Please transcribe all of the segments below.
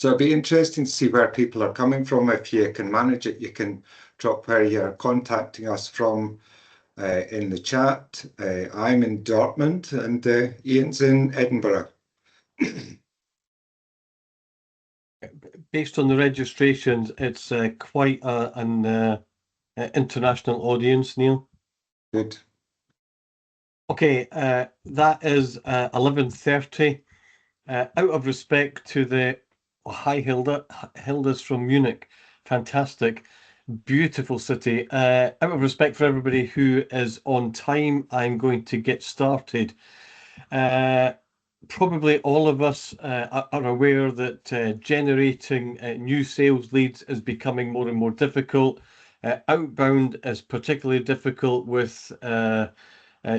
So it'd be interesting to see where people are coming from. If you can manage it, you can drop where you're contacting us from in the chat. I'm in Dortmund and Ian's in Edinburgh. Based on the registrations, it's quite an international audience, Neil. Good. Okay, that is 11:30. Out of respect to the hi Hilda. Hilda's from Munich. Fantastic, beautiful city. Out of respect for everybody who is on time, I'm going to get started. Probably all of us are aware that generating new sales leads is becoming more and more difficult. Outbound is particularly difficult with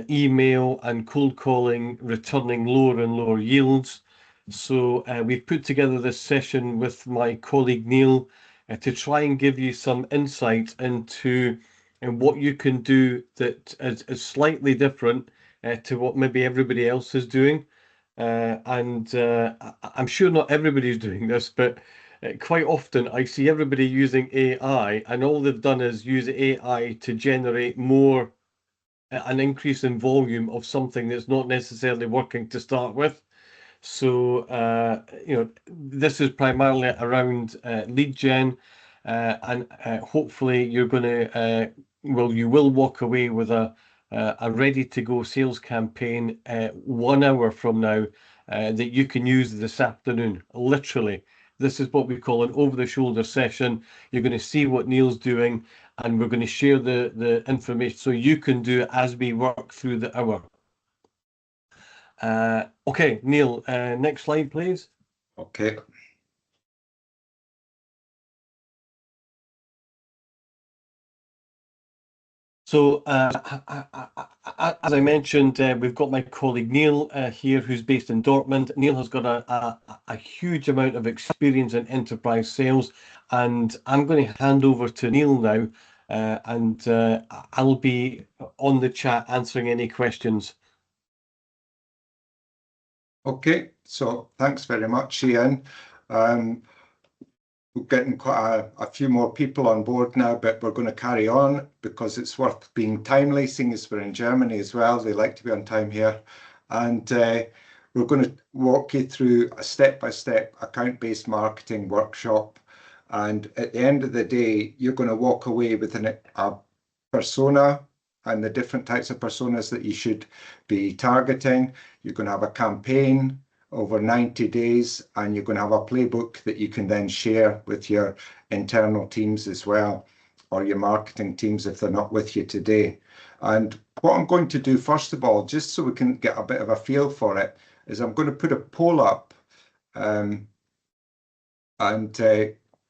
email and cold calling returning lower and lower yields. So we've put together this session with my colleague Neil to try and give you some insight into what you can do that is slightly different to what maybe everybody else is doing. I'm sure not everybody's doing this, but quite often I see everybody using AI, and all they've done is use AI to generate an increase in volume of something that's not necessarily working to start with. So, this is primarily around lead gen, and hopefully you're going to, you will walk away with a ready-to-go sales campaign 1 hour from now that you can use this afternoon. Literally, this is what we call an over-the-shoulder session. You're going to see what Neil's doing, and we're going to share the information so you can do it as we work through the hour. Okay, Neil, next slide, please. Okay. So, as I mentioned, we've got my colleague Neil here, who's based in Dortmund. Neil has got a huge amount of experience in enterprise sales, and I'm going to hand over to Neil now, and I'll be on the chat answering any questions. Okay, so thanks very much, Ian. We're getting quite a few more people on board now, but we're going to carry on because it's worth being timely, seeing as we're in Germany as well. They like to be on time here. And we're going to walk you through a step-by-step account-based marketing workshop. And at the end of the day, you're going to walk away with a persona and the different types of personas that you should be targeting. You're going to have a campaign over 90 days, and you're going to have a playbook that you can then share with your internal teams as well, or your marketing teams if they're not with you today. And what I'm going to do, first of all, just so we can get a bit of a feel for it, is I'm going to put a poll up,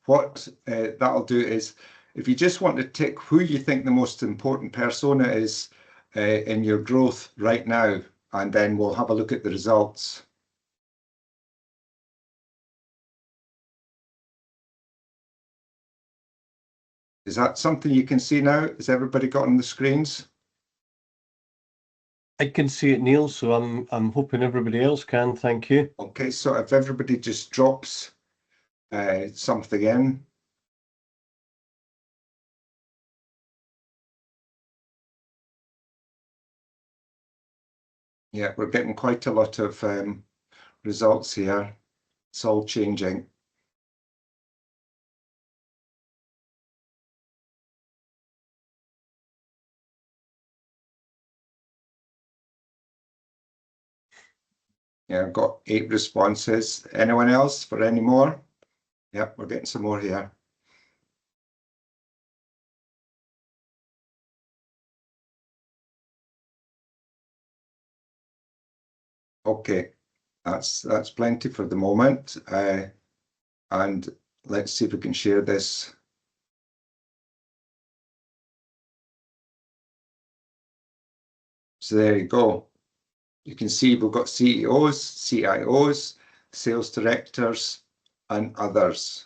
what that'll do is, if you just want to tick who you think the most important persona is in your growth right now, and then we'll have a look at the results. Is that something you can see now? Has everybody got on the screens? I can see it, Neil, so I'm hoping everybody else can. Thank you. Okay, so if everybody just drops something in. Yeah, we're getting quite a lot of results here. It's all changing. Yeah, I've got 8 responses. Anyone else for any more? Yeah, we're getting some more here. Okay, that's plenty for the moment. And let's see if we can share this. So there you go. You can see we've got CEOs, CIOs, sales directors, and others.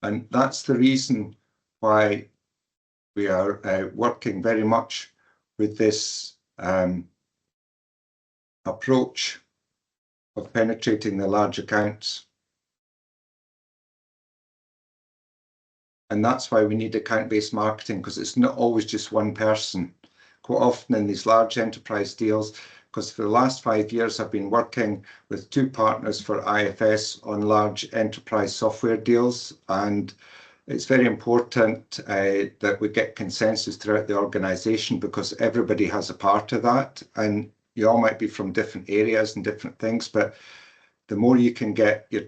And that's the reason why we are working very much with this approach of penetrating the large accounts. And that's why we need account-based marketing, because it's not always just one person. Quite often in these large enterprise deals, because for the last 5 years I've been working with 2 partners for IFS on large enterprise software deals, and it's very important that we get consensus throughout the organization, because everybody has a part of that, and you all might be from different areas and different things, but the more you can get your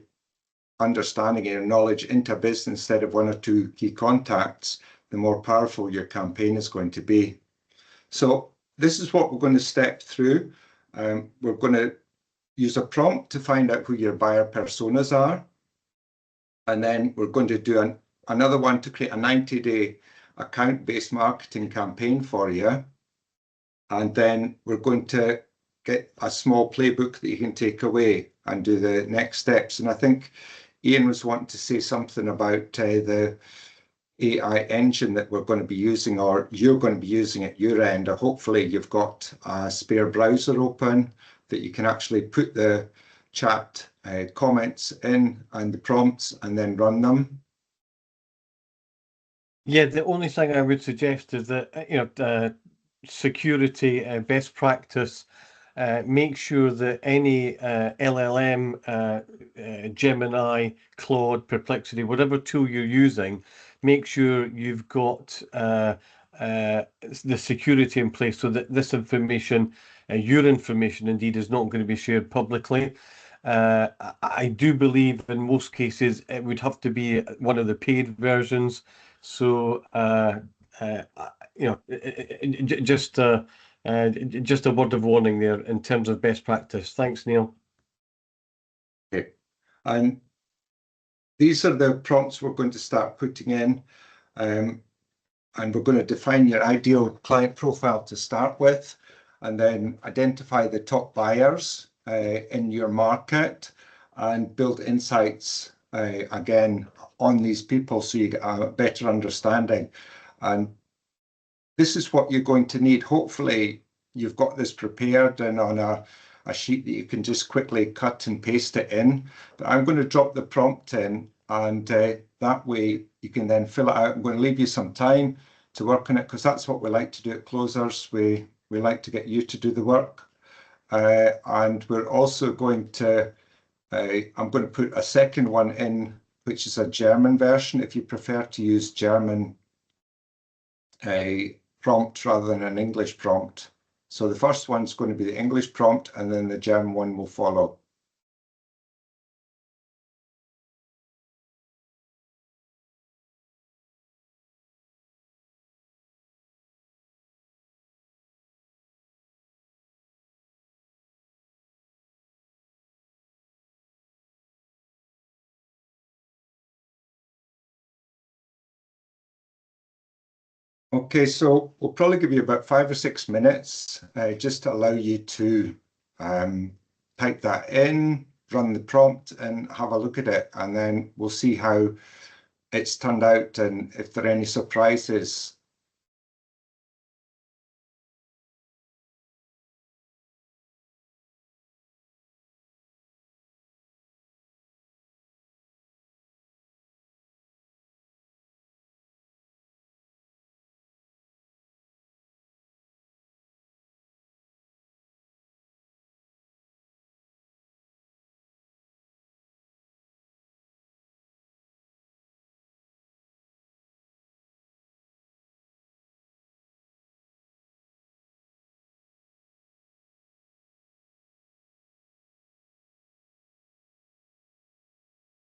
understanding and your knowledge into a business instead of 1 or 2 key contacts, the more powerful your campaign is going to be. So this is what we're going to step through. We're going to use a prompt to find out who your buyer personas are. And then we're going to do another one to create a 90-day account-based marketing campaign for you. And then we're going to get a small playbook that you can take away and do the next steps. And I think Ian was wanting to say something about the AI engine that we're going to be using, or you're going to be using at your end, or hopefully you've got a spare browser open that you can actually put the chat comments in and the prompts and then run them. Yeah, the only thing I would suggest is that security best practice. Make sure that any LLM, Gemini, Claude, Perplexity, whatever tool you're using, make sure you've got the security in place so that this information, your information indeed, is not going to be shared publicly. I do believe in most cases it would have to be one of the paid versions. So, just a word of warning there in terms of best practice. Thanks, Neil. Okay. And these are the prompts we're going to start putting in. And we're going to define your ideal client profile to start with, and then identify the top buyers in your market and build insights again on these people so you get a better understanding. And this is what you're going to need. Hopefully you've got this prepared and on a sheet that you can just quickly cut and paste it in. But I'm going to drop the prompt in, and that way you can then fill it out. I'm going to leave you some time to work on it, because that's what we like to do at Closers. We like to get you to do the work. And we're also going to, I'm going to put a second one in, which is a German version, if you prefer to use German prompt rather than an English prompt. So the first one's going to be the English prompt, and then the German one will follow. Okay, so we'll probably give you about 5 or 6 minutes just to allow you to type that in, run the prompt and have a look at it, and then we'll see how it's turned out and if there are any surprises.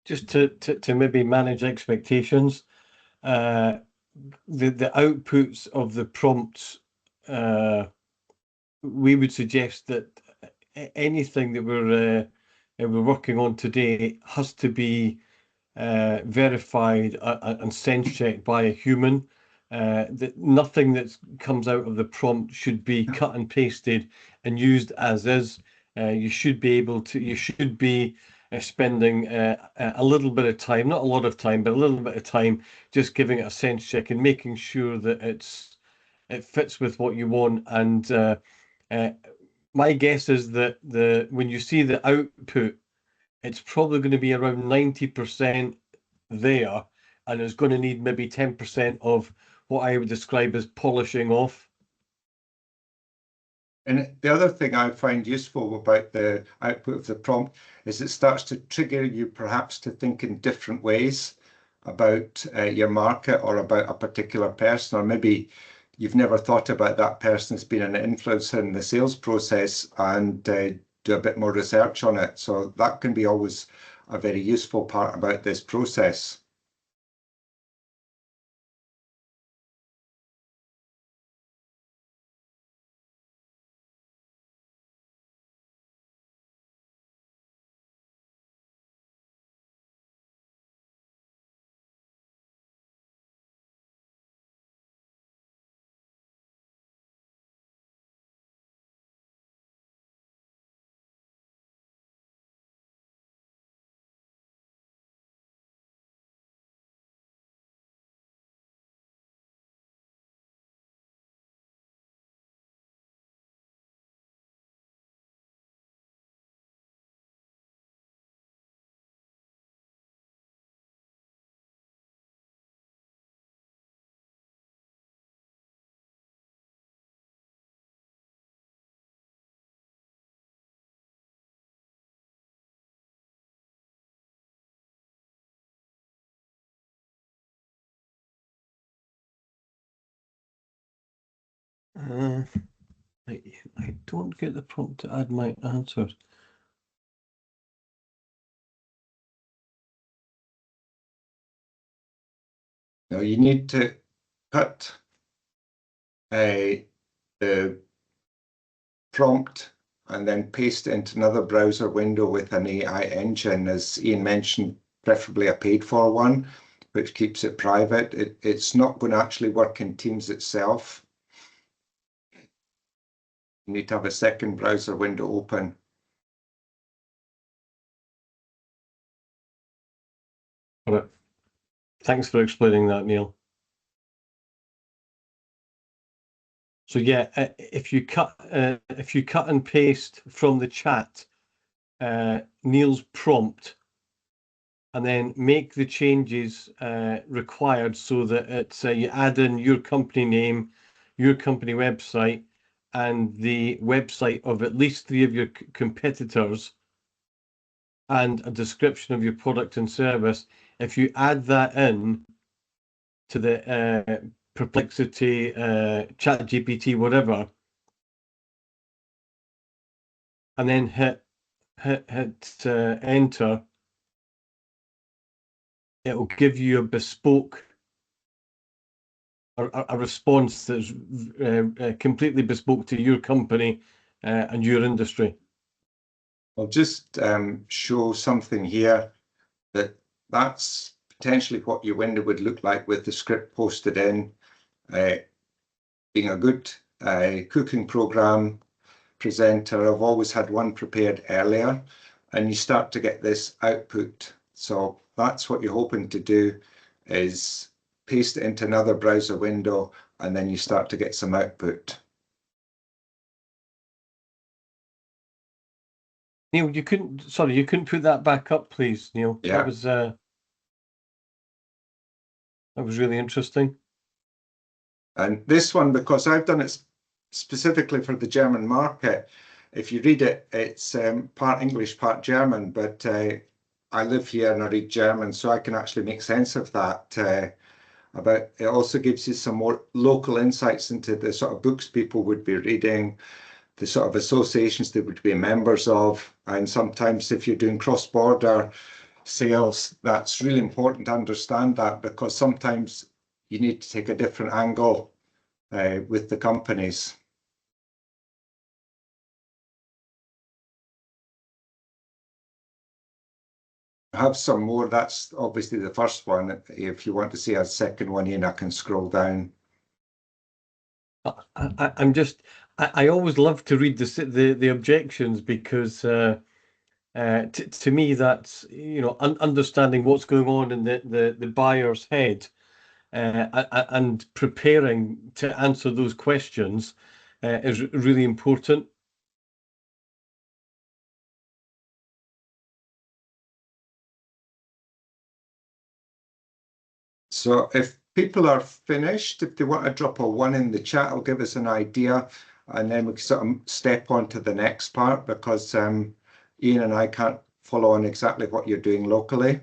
Just to maybe manage expectations, the outputs of the prompts, we would suggest that anything that we're working on today has to be verified and sense checked by a human. That nothing that comes out of the prompt should be cut and pasted and used as is. You should be spending a little bit of time, not a lot of time, but a little bit of time, just giving it a sense check and making sure that it fits with what you want. And my guess is that when you see the output, it's probably going to be around 90% there, and it's going to need maybe 10% of what I would describe as polishing off. And the other thing I find useful about the output of the prompt is it starts to trigger you perhaps to think in different ways about your market or about a particular person, or maybe you've never thought about that person as being an influencer in the sales process, and do a bit more research on it. So that can be always a very useful part about this process. Uh, I don't get the prompt to add my answers. Now you need to cut the prompt and then paste it into another browser window with an AI engine, as Ian mentioned, preferably a paid for one, which keeps it private. It's not going to actually work in Teams itself. You need to have a second browser window open. All right. Thanks for explaining that, Neil. So yeah, if you cut and paste from the chat Neil's prompt, and then make the changes required so that it's you add in your company name, your company website, and the website of at least 3 of your competitors, and a description of your product and service. If you add that in to the Perplexity, ChatGPT, whatever, and then hit enter, it will give you a bespoke, a response that's completely bespoke to your company and your industry. I'll just show something here that's potentially what your window would look like with the script posted in. Being a good cooking program presenter, I've always had one prepared earlier, and you start to get this output. So that's what you're hoping to do, is paste it into another browser window, and then you start to get some output. Neil, you couldn't put that back up, please, Neil. Yeah. That was really interesting. And this one, because I've done it specifically for the German market, if you read it, it's part English, part German, but I live here and I read German, so I can actually make sense of that. But it also gives you some more local insights into the sort of books people would be reading, the sort of associations they would be members of. And sometimes if you're doing cross-border sales, that's really important to understand that, because sometimes you need to take a different angle with the companies. I have some more. That's obviously the first one. If you want to see a second one in, I can scroll down. I always love to read the objections, because to me that's, understanding what's going on in the buyer's head, and preparing to answer those questions is really important. So if people are finished, if they want to drop a 1 in the chat, it'll give us an idea, and then we can sort of step on to the next part because Ian and I can't follow on exactly what you're doing locally.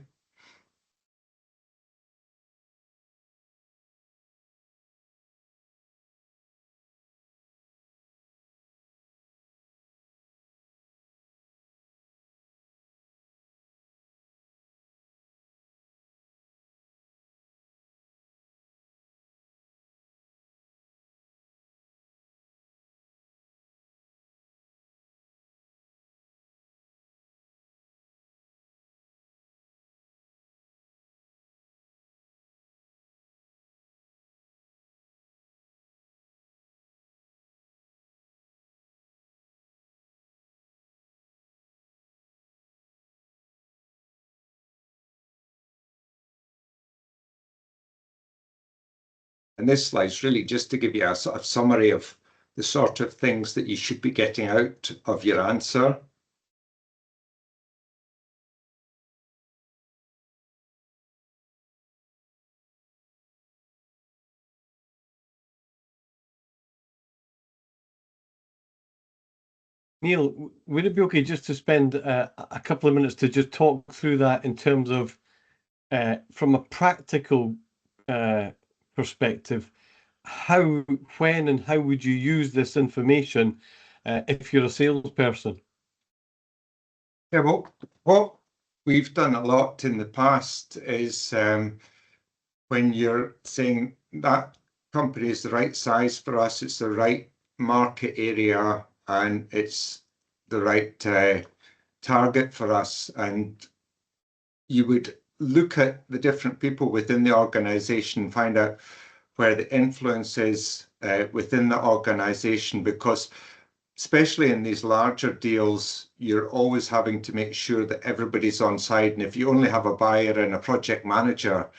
And this slide's really just to give you a sort of summary of the sort of things that you should be getting out of your answer. Neil, would it be okay just to spend a couple of minutes to just talk through that in terms of, from a practical perspective, how, when, and how would you use this information if you're a salesperson? Yeah, well, what we've done a lot in the past is when you're saying that company is the right size for us, it's the right market area, and it's the right target for us. And you would look at the different people within the organization, find out where the influence is within the organization, because especially in these larger deals, you're always having to make sure that everybody's on side. And if you only have a buyer and a project manager,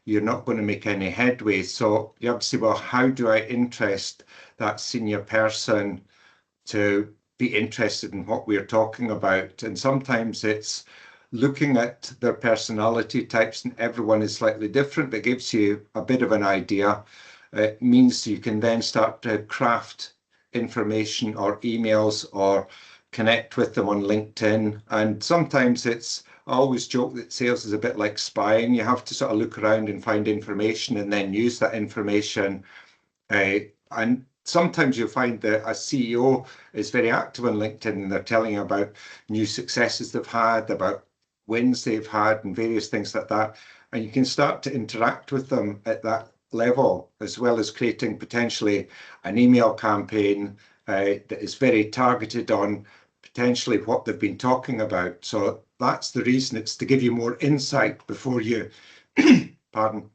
you're not going to make any headway. So you have to say, well, how do I interest that senior person to be interested in what we're talking about? And sometimes it's looking at their personality types, and everyone is slightly different, but gives you a bit of an idea. It means you can then start to craft information or emails or connect with them on LinkedIn. And sometimes I always joke that sales is a bit like spying. You have to sort of look around and find information and then use that information. And sometimes you'll find that a CEO is very active on LinkedIn and they're telling you about new successes they've had, about wins they've had, and various things like that. And you can start to interact with them at that level, as well as creating potentially an email campaign that is very targeted on potentially what they've been talking about. So that's the reason. It's to give you more insight before you, pardon,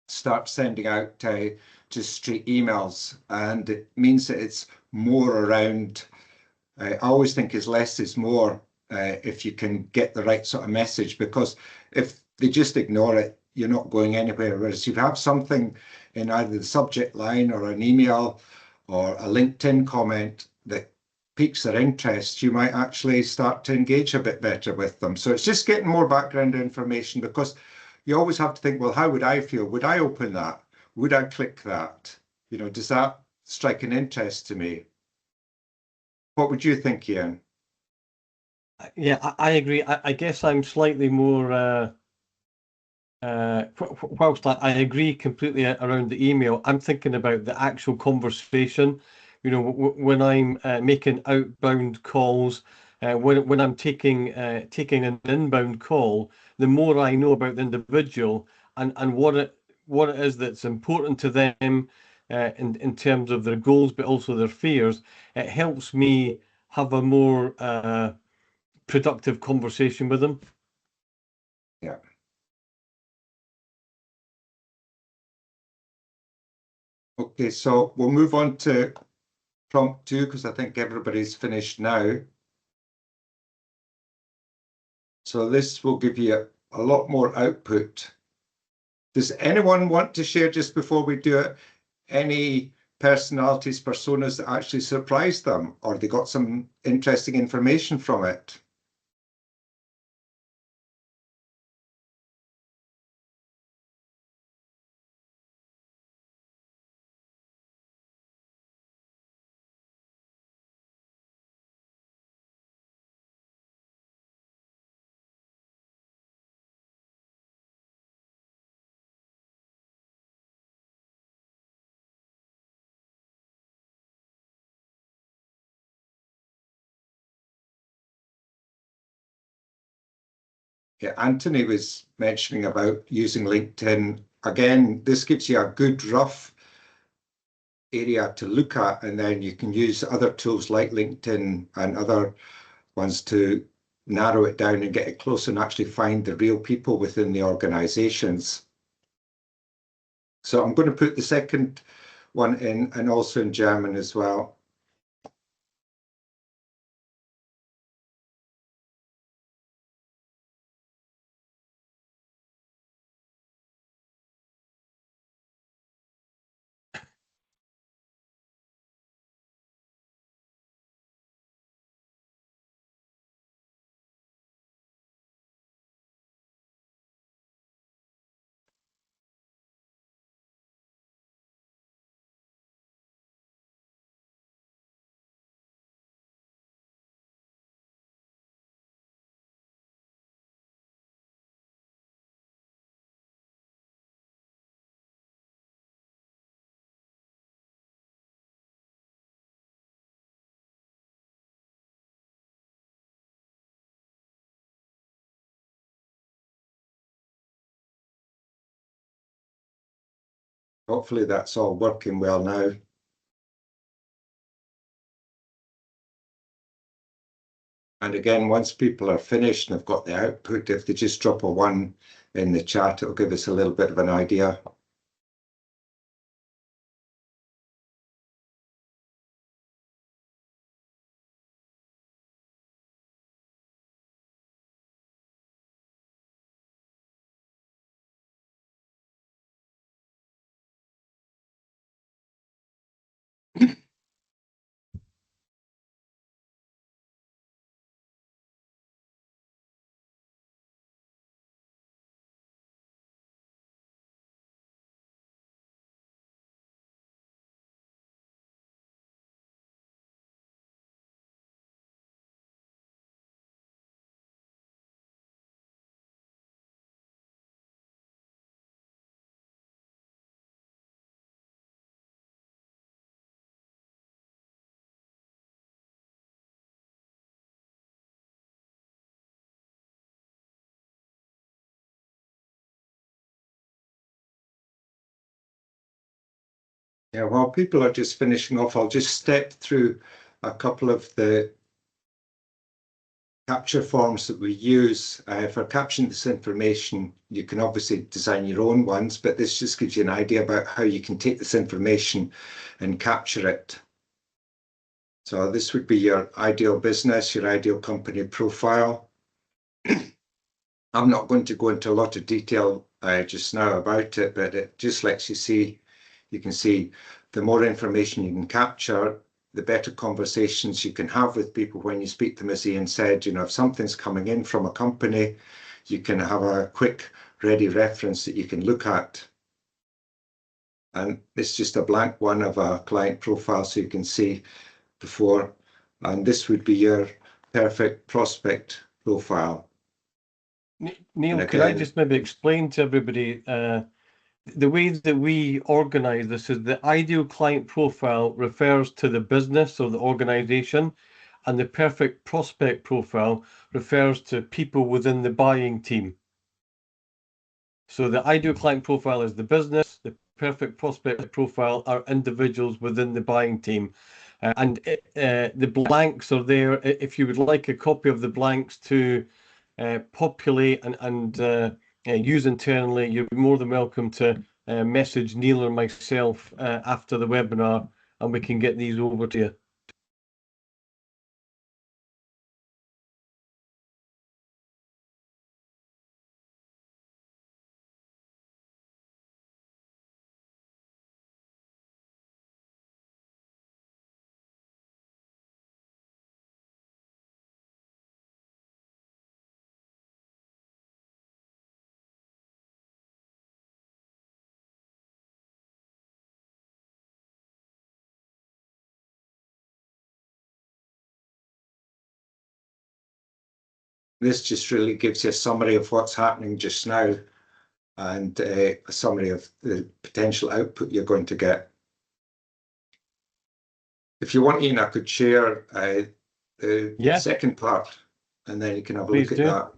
start sending out just straight emails. And it means that it's more around, I always think is less is more if you can get the right sort of message, because if they just ignore it, you're not going anywhere. Whereas if you have something in either the subject line or an email or a LinkedIn comment that piques their interest, you might actually start to engage a bit better with them. So it's just getting more background information, because you always have to think, well, how would I feel? Would I open that? Would I click that? You know, does that strike an interest to me? What would you think, Ian? Yeah, I agree. I guess I'm slightly more, whilst I agree completely around the email, I'm thinking about the actual conversation. You know, when I'm making outbound calls, when I'm taking an inbound call, the more I know about the individual and what it is that's important to them in terms of their goals, but also their fears, it helps me have a more productive conversation with them. Yeah. Okay, so we'll move on to prompt 2, because I think everybody's finished now. So this will give you a lot more output. Does anyone want to share, just before we do it, any personalities, personas that actually surprised them, or they got some interesting information from it? Yeah, Anthony was mentioning about using LinkedIn. Again, this gives you a good rough area to look at, and then you can use other tools like LinkedIn and other ones to narrow it down and get it close and actually find the real people within the organizations. So I'm going to put the second one in and also in German as well. Hopefully that's all working well now. And again, once people are finished and have got the output, if they just drop a 1 in the chat, it'll give us a little bit of an idea. Yeah, while people are just finishing off, I'll just step through a couple of the capture forms that we use for capturing this information. You can obviously design your own ones, but this just gives you an idea about how you can take this information and capture it. So this would be your ideal business, your ideal company profile. I'm not going to go into a lot of detail just now about it, but it just lets you see, you can see the more information you can capture, the better conversations you can have with people when you speak to them. As Ian said, you know, if something's coming in from a company, you can have a quick, ready reference that you can look at. And it's just a blank one of a client profile, so you can see before. And this would be your perfect prospect profile. Neil, And could I again, just maybe explain to everybody the way that we organize this is the ideal client profile refers to the business or the organization, and the perfect prospect profile refers to people within the buying team. So the ideal client profile is the business, the perfect prospect profile are individuals within the buying team. And the blanks are there. If you would like a copy of the blanks to populate and use internally, you're more than welcome to message Neil or myself after the webinar, and we can get these over to you. this just really gives you a summary of what's happening just now and a summary of the potential output you're going to get. If you want, Ian, I could share the Yeah, second part, and then you can have a please look at do. that.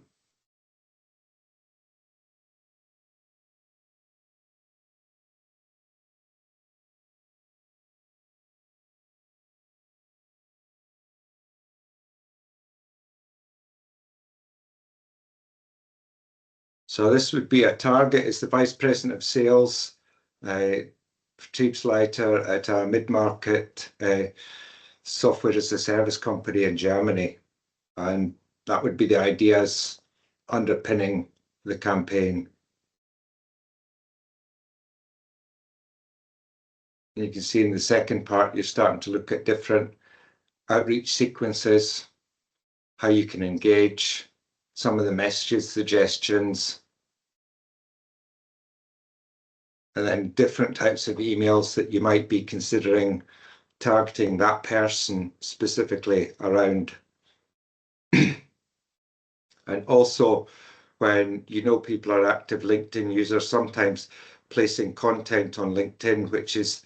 So this would be a target is the Vice President of Sales, Vertriebsleiter at a mid-market software as a service company in Germany. And that would be the ideas underpinning the campaign. And you can see in the second part, you're starting to look at different outreach sequences, how you can engage, some of the messages, suggestions, and then different types of emails that you might be considering targeting that person specifically around. And also, when you know people are active LinkedIn users, sometimes placing content on LinkedIn, which is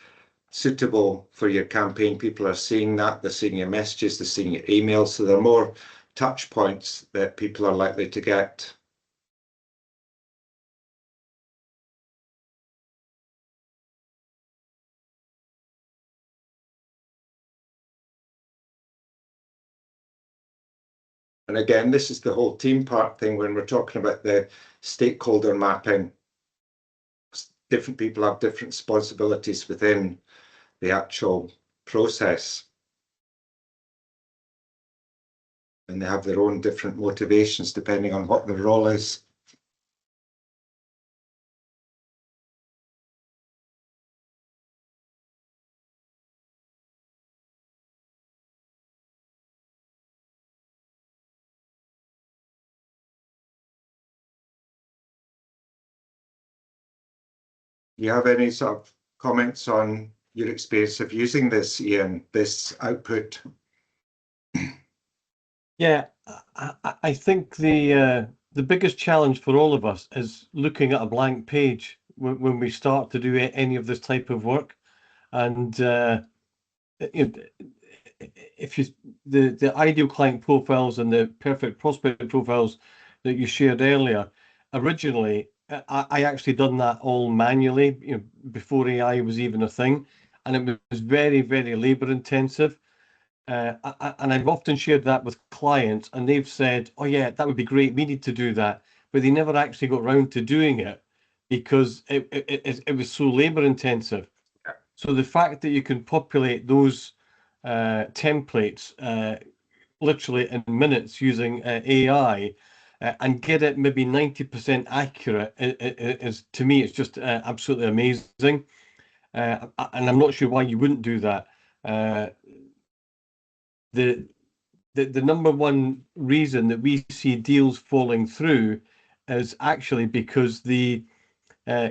suitable for your campaign. People are seeing that, they're seeing your messages, they're seeing your emails, so there are more touch points that people are likely to get. And again, this is the whole team part thing when we're talking about the stakeholder mapping. Different people have different responsibilities within the actual process. And they have their own different motivations depending on what the role is. Do you have any sort of comments on your experience of using this, Ian, this output? Yeah, I think the biggest challenge for all of us is looking at a blank page when we start to do any of this type of work. And if you the ideal client profiles and the perfect prospect profiles that you shared earlier, originally I actually done that all manually, before AI was even a thing, and it was very, very labor intensive. And I've often shared that with clients, and they've said, "Oh yeah, that would be great. We need to do that," but they never actually got round to doing it because it was so labor intensive. So the fact that you can populate those templates literally in minutes using AI and get it maybe 90% accurate is, to me, it's just absolutely amazing. And I'm not sure why you wouldn't do that. The the number one reason that we see deals falling through is actually because the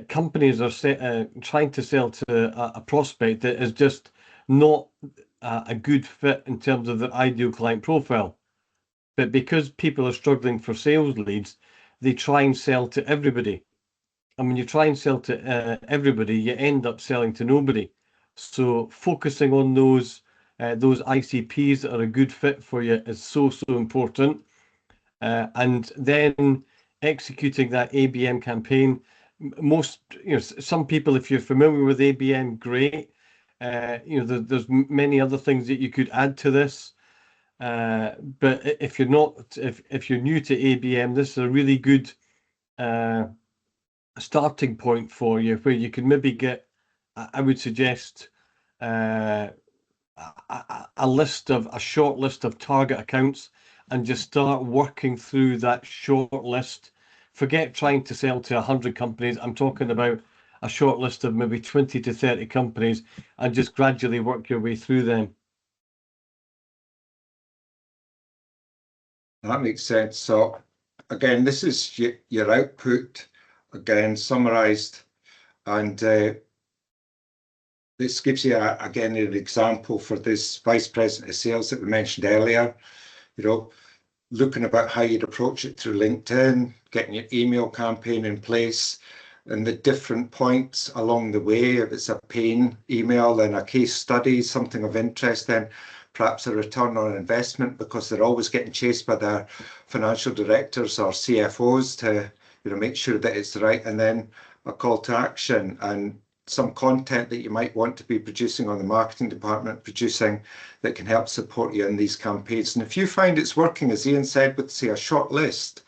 companies are trying to sell to a prospect that is just not a good fit in terms of their ideal client profile. But because people are struggling for sales leads, they try and sell to everybody. And when you try and sell to everybody, you end up selling to nobody. So focusing on those ICPs that are a good fit for you is so important. And then executing that ABM campaign. Most, some people, if you're familiar with ABM, great. There's many other things that you could add to this. But if you're not, if you're new to ABM, this is a really good starting point for you, where you can maybe get, I would suggest, a short list of target accounts and just start working through that short list. Forget trying to sell to 100 companies. I'm talking about a short list of maybe 20 to 30 companies and just gradually work your way through them. That makes sense. So again, this is your output, again, summarized. And this gives you, again, an example for this Vice President of Sales that we mentioned earlier. Looking about how you'd approach it through LinkedIn, getting your email campaign in place, and the different points along the way. If it's a pain email, then a case study, something of interest, then perhaps a return on investment, because they're always getting chased by their financial directors or CFOs to make sure that it's right, and then a call to action and some content that you might want to be producing, on the marketing department producing, that can help support you in these campaigns. And if you find it's working, as Ian said, with say a short list,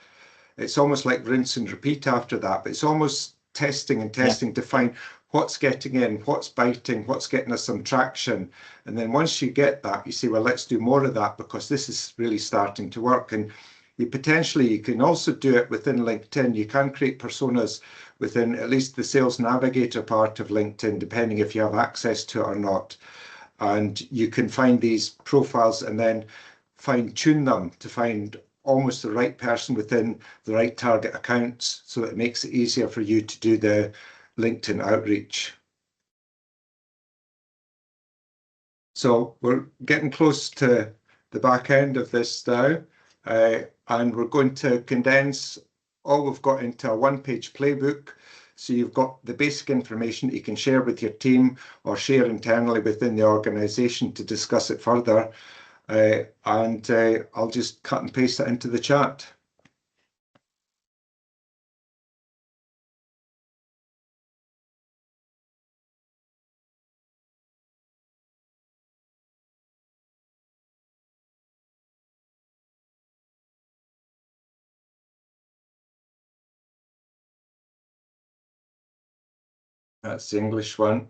it's almost like rinse and repeat after that, but it's almost testing and testing to find what's getting in, what's biting, what's getting us some traction. And then once you get that, you say, well, let's do more of that because this is really starting to work. And you can also do it within LinkedIn. You can create personas within at least the Sales Navigator part of LinkedIn, depending if you have access to it or not. And you can find these profiles and then fine tune them to find almost the right person within the right target accounts, so that it makes it easier for you to do the LinkedIn outreach. So we're getting close to the back end of this now, and we're going to condense all we've got into a one-page playbook. So you've got the basic information that you can share with your team or share internally within the organization to discuss it further. And I'll just cut and paste it into the chat. That's the English one.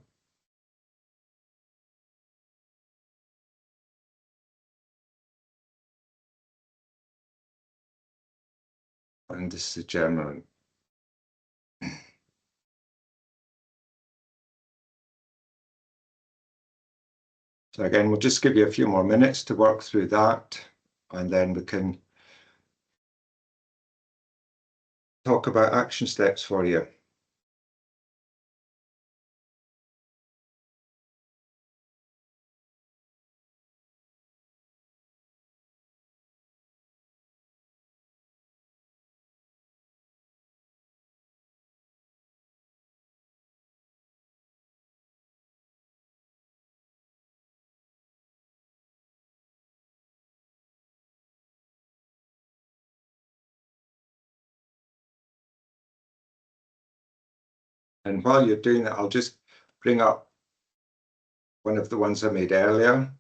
And this is the German. So again, we'll just give you a few more minutes to work through that, and then we can talk about action steps for you. And while you're doing that, I'll just bring up one of the ones I made earlier.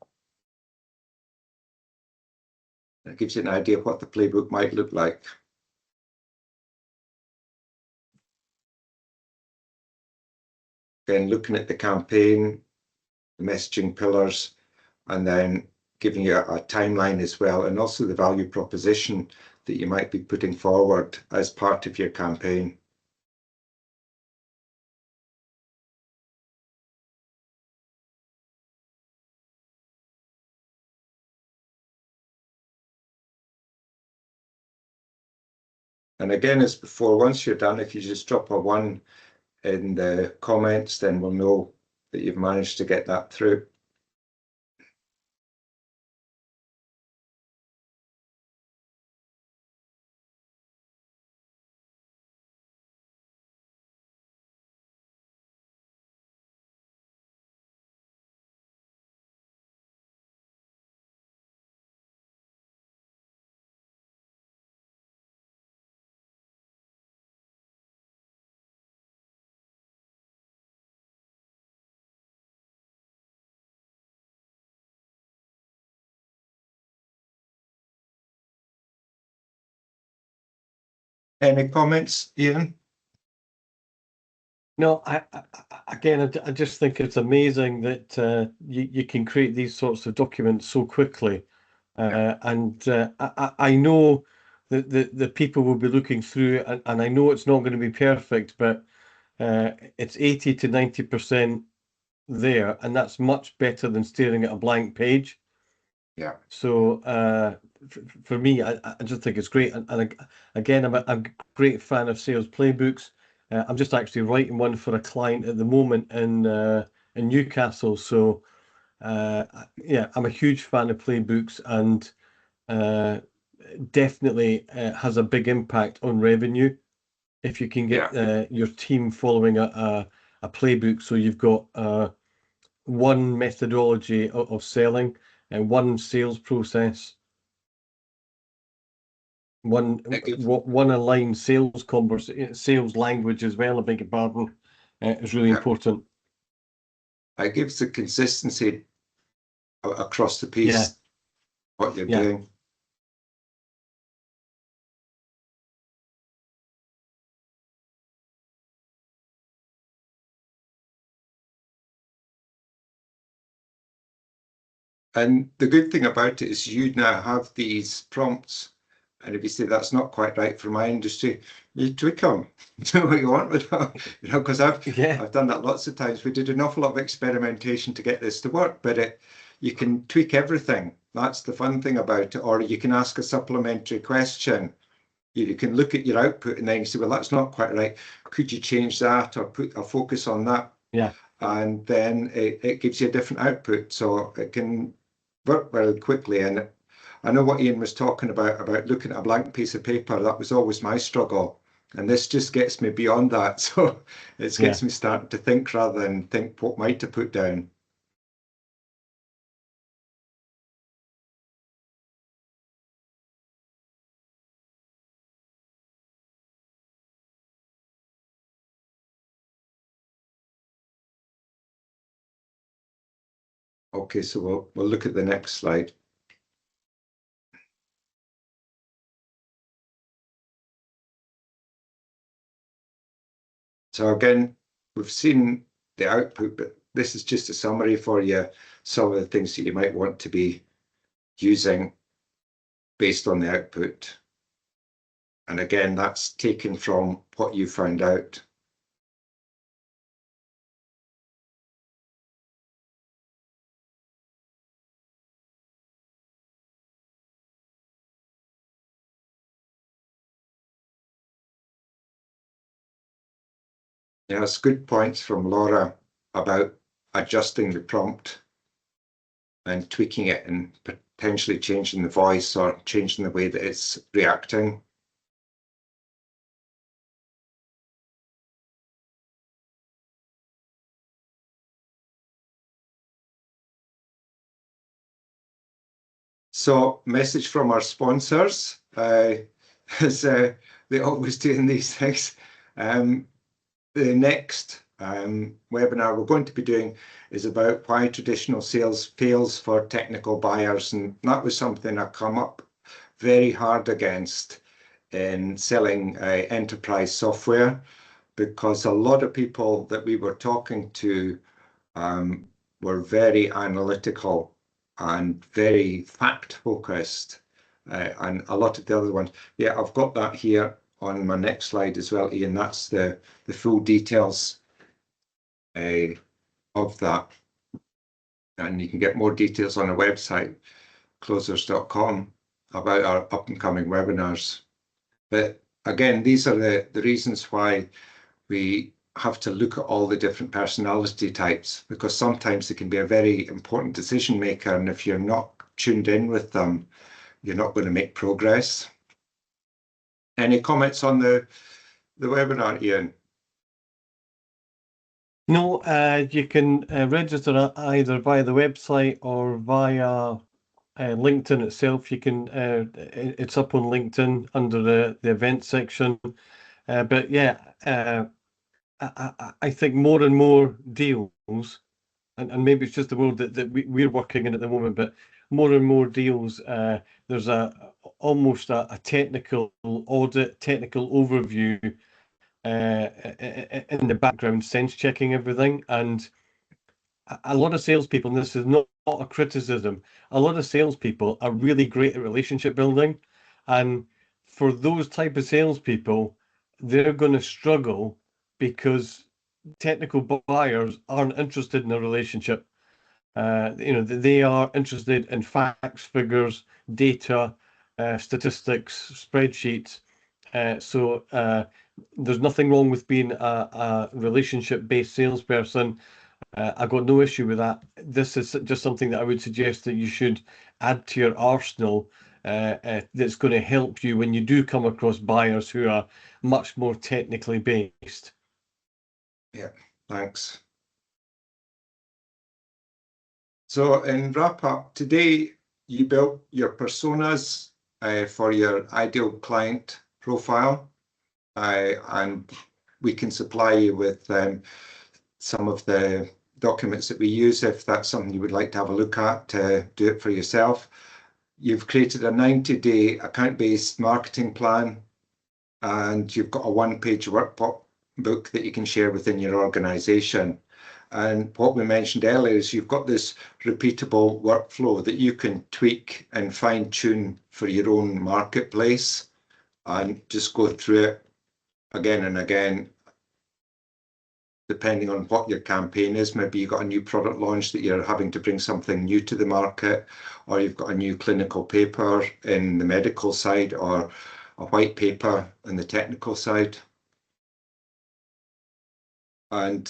That gives you an idea of what the playbook might look like. Again, looking at the campaign, the messaging pillars, and then giving you a timeline as well, and also the value proposition that you might be putting forward as part of your campaign. And again, as before, once you're done, if you just drop a 1 in the comments, then we'll know that you've managed to get that through. Any comments, Ian? No, I just think it's amazing that you can create these sorts of documents so quickly. And I know that the people will be looking through, and I know it's not going to be perfect, but it's 80 to 90% there, and that's much better than staring at a blank page. Yeah. So for me, I just think it's great. And again, I'm a great fan of sales playbooks. I'm just actually writing one for a client at the moment in Newcastle. So yeah, I'm a huge fan of playbooks, and definitely has a big impact on revenue if you can get your team following a playbook. So you've got one methodology of selling and one sales process, one aligned sales language as well. I beg your pardon, is really important. It gives the consistency across the piece, what you're doing. And the good thing about it is you now have these prompts. And if you say that's not quite right for my industry, you tweak them. Do what you want with them. Because Yeah, I've done that lots of times. We did an awful lot of experimentation to get this to work, but you can tweak everything. That's the fun thing about it. Or you can ask a supplementary question. You can look at your output and then you say, well, that's not quite right. Could you change that or put a focus on that? yeah, And then it gives you a different output. So it can work very quickly. And I know what Ian was talking about looking at a blank piece of paper. That was always my struggle. And this just gets me beyond that. So it yeah. gets me starting to think rather than think what might I put down. Okay, so we'll look at the next slide. So again, we've seen the output, but this is just a summary for you, some of the things that you might want to be using based on the output. And again, that's taken from what you found out. Yes, good points from Laura about adjusting the prompt and tweaking it and potentially changing the voice or changing the way that it's reacting. So, message from our sponsors, as they always do in these things. The next webinar we're going to be doing is about why traditional sales fails for technical buyers. And that was something I come up very hard against in selling enterprise software, because a lot of people that we were talking to were very analytical and very fact focused. And a lot of the other ones, yeah, I've got that here on my next slide as well, Ian. That's the full details of that. And you can get more details on our website, closers.com, about our up and coming webinars. But again, these are the reasons why we have to look at all the different personality types, because sometimes they can be a very important decision maker. And if you're not tuned in with them, you're not going to make progress. Any comments on the webinar, Ian? No, you can register either via the website or via LinkedIn itself. You can it's up on LinkedIn under the event section. But yeah, I think more and more deals, and maybe it's just the world that we're working in at the moment, but more and more deals, there's almost a technical audit, technical overview in the background, sense checking everything. And a lot of salespeople, and this is not a criticism, a lot of salespeople are really great at relationship building. And for those type of salespeople, they're going to struggle because technical buyers aren't interested in a relationship. They are interested in facts, figures, data, statistics, spreadsheets. So there's nothing wrong with being a relationship-based salesperson. I've got no issue with that. This is just something that I would suggest that you should add to your arsenal, that's going to help you when you do come across buyers who are much more technically based. Yeah, thanks. So in wrap up, today you built your personas for your ideal client profile, and we can supply you with some of the documents that we use if that's something you would like to have a look at to do it for yourself. You've created a 90-day account-based marketing plan, and you've got a one-page workbook that you can share within your organization. And what we mentioned earlier is you've got this repeatable workflow that you can tweak and fine tune for your own marketplace and just go through it again and again, depending on what your campaign is. Maybe you've got a new product launch that you're having to bring something new to the market, or you've got a new clinical paper in the medical side, or a white paper in the technical side. And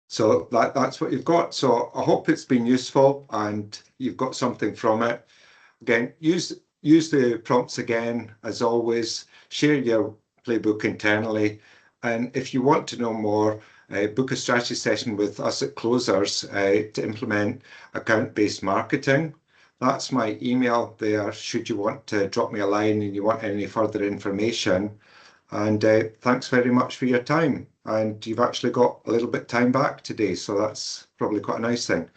so that's what you've got. So I hope it's been useful and you've got something from it. Again, use the prompts again, as always. Share your playbook internally. And if you want to know more, book a strategy session with us at Closers to implement account-based marketing. That's my email there, should you want to drop me a line and you want any further information. And thanks very much for your time. And you've actually got a little bit time back today, so that's probably quite a nice thing.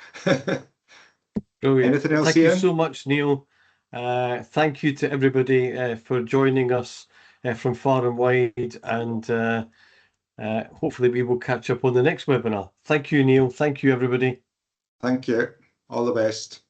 Brilliant. Anything else, Thank you Ian? so much, Neil. Thank you to everybody for joining us from far and wide, and hopefully we will catch up on the next webinar. Thank you, Neil. Thank you, everybody. Thank you. All the best.